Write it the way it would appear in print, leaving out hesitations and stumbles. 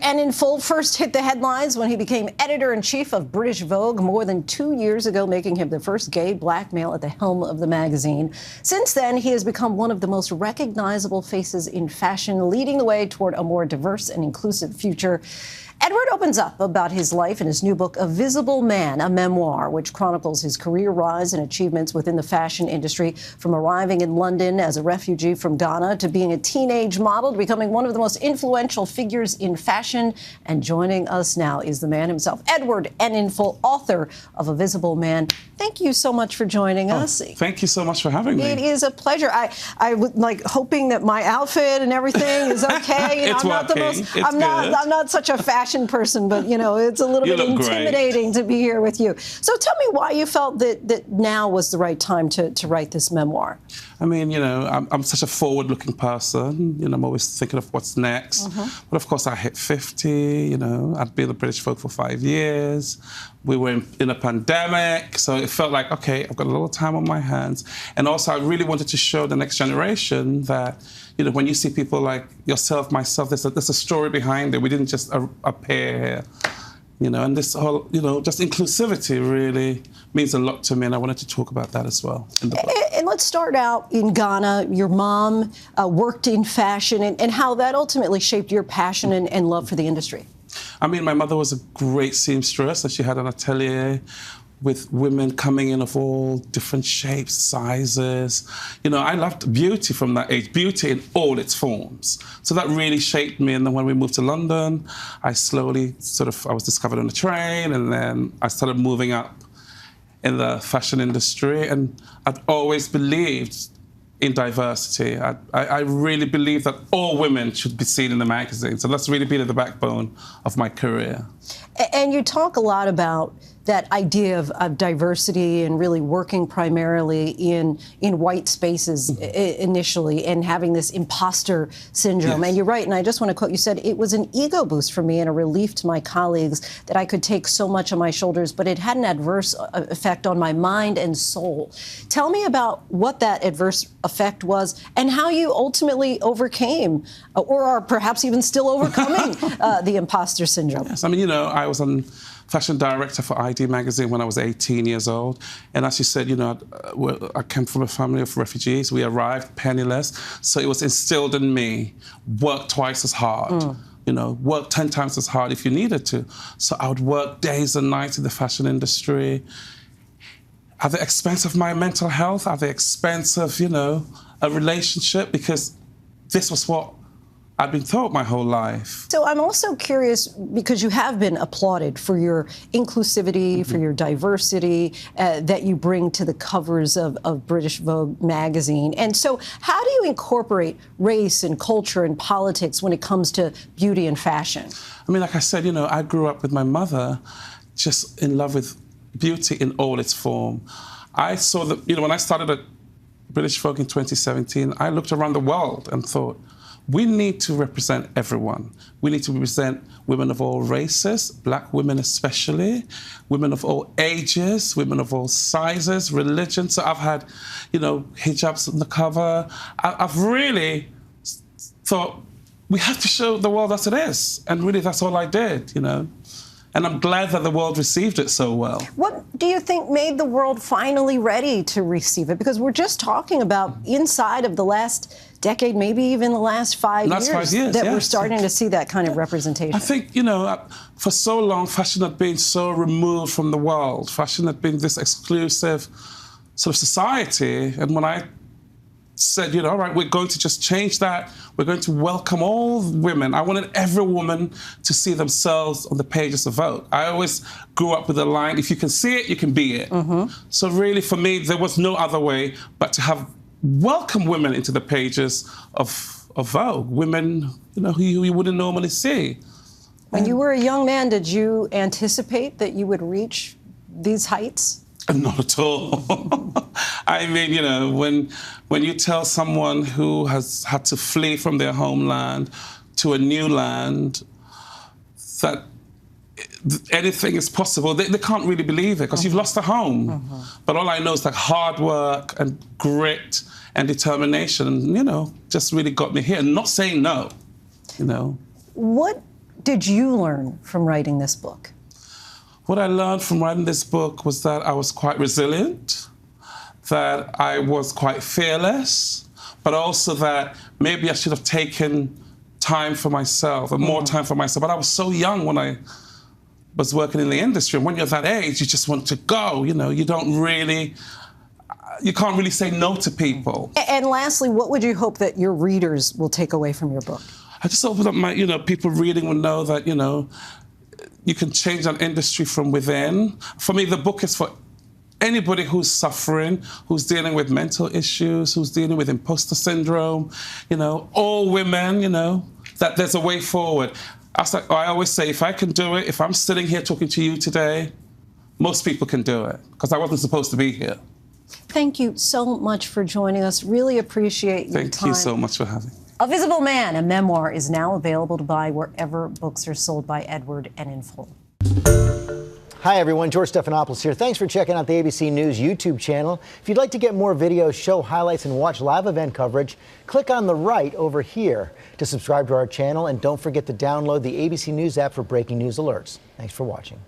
Enninful first hit the headlines when he became editor-in-chief of British Vogue more than 2 years ago, making him the first gay black male at the helm of the magazine. Since then, he has become one of the most recognizable faces in fashion, leading the way toward a more diverse and inclusive future. Edward opens up about his life in his new book, A Visible Man, a memoir, which chronicles his career rise and achievements within the fashion industry, from arriving in London as a refugee from Ghana to being a teenage model to becoming one of the most influential figures in fashion. And joining us now is the man himself, Edward Enninful, author of A Visible Man. Thank you so much for joining us. Thank you so much for having me. It is a pleasure. I would like hoping that my outfit and everything is okay. It's I'm not such a fashion person, but it's a little bit intimidating to be here with you. So tell me why you felt that now was the right time to write this memoir. I mean, I'm such a forward-looking person. I'm always thinking of what's next. But of course, I hit 50. I'd been at British Vogue for 5 years. We were in a pandemic, so it felt like, okay, I've got a little time on my hands. And also, I really wanted to show the next generation that, when you see people like yourself, myself, there's a story behind it. We didn't just appear here. And this whole, just inclusivity really means a lot to me, and I wanted to talk about that as well in the book. And let's start out in Ghana. Your mom worked in fashion, and how that ultimately shaped your passion and love for the industry. I mean, my mother was a great seamstress, and she had an atelier with women coming in of all different shapes, sizes. I loved beauty from that age, beauty in all its forms. So that really shaped me. And then when we moved to London, I slowly I was discovered on the train, and then I started moving up in the fashion industry. And I'd always believed in diversity. I really believe that all women should be seen in the magazine. So that's really been at the backbone of my career. And you talk a lot about that idea of diversity and really working primarily in white spaces initially, and having this imposter syndrome. Yes. And you're right, and I just want to quote, you said, it was an ego boost for me and a relief to my colleagues that I could take so much on my shoulders, but it had an adverse effect on my mind and soul. Tell me about what that adverse effect was and how you ultimately overcame, or are perhaps even still overcoming, the imposter syndrome. Yes, I mean, I was on fashion director for ID magazine when I was 18 years old. And as you said, I came from a family of refugees. We arrived penniless. So it was instilled in me, work twice as hard, work 10 times as hard if you needed to. So I would work days and nights in the fashion industry at the expense of my mental health, at the expense of, a relationship, because this was what I've been taught my whole life. So I'm also curious, because you have been applauded for your inclusivity, for your diversity that you bring to the covers of British Vogue magazine. And so how do you incorporate race and culture and politics when it comes to beauty and fashion? I mean, like I said, I grew up with my mother just in love with beauty in all its form. I saw that, when I started at British Vogue in 2017, I looked around the world and thought, we need to represent everyone. We need to represent women of all races, black women especially, women of all ages, women of all sizes, religions. So I've had, hijabs on the cover. I've really thought, we have to show the world as it is. And really, that's all I did, And I'm glad that the world received it so well. What do you think made the world finally ready to receive it? Because we're just talking about inside of the last decade, maybe even the last 5 years, that we're starting to see that kind of representation. I think, for so long, fashion had been so removed from the world. Fashion had been this exclusive sort of society. And when I said, all right, we're going to just change that. We're going to welcome all women. I wanted every woman to see themselves on the pages of Vogue. I always grew up with the line, if you can see it, you can be it. So really, for me, there was no other way but to have welcome women into the pages of Vogue, women, who you wouldn't normally see. When you were a young man, did you anticipate that you would reach these heights? Not at all. I mean, when you tell someone who has had to flee from their homeland to a new land that anything is possible, they can't really believe it, because you've lost a home. But all I know is hard work and grit and determination, just really got me here. And not saying no, What did you learn from writing this book? What I learned from writing this book was that I was quite resilient, that I was quite fearless, but also that maybe I should have taken time for myself and more time for myself. But I was so young when I was working in the industry. And when you're that age, you just want to go, you know, you can't really say no to people. And lastly, what would you hope that your readers will take away from your book? I just hope that people reading will know that, you can change an industry from within. For me, the book is for anybody who's suffering, who's dealing with mental issues, who's dealing with imposter syndrome, all women, that there's a way forward. I always say, if I can do it, if I'm sitting here talking to you today, most people can do it, because I wasn't supposed to be here. Thank you so much for joining us. Really appreciate your time. Thank you so much for having me. A Visible Man, a memoir, is now available to buy wherever books are sold by Edward Enninful. Hi, everyone. George Stephanopoulos here. Thanks for checking out the ABC News YouTube channel. If you'd like to get more videos, show highlights, and watch live event coverage, click on the right over here to subscribe to our channel. And don't forget to download the ABC News app for breaking news alerts. Thanks for watching.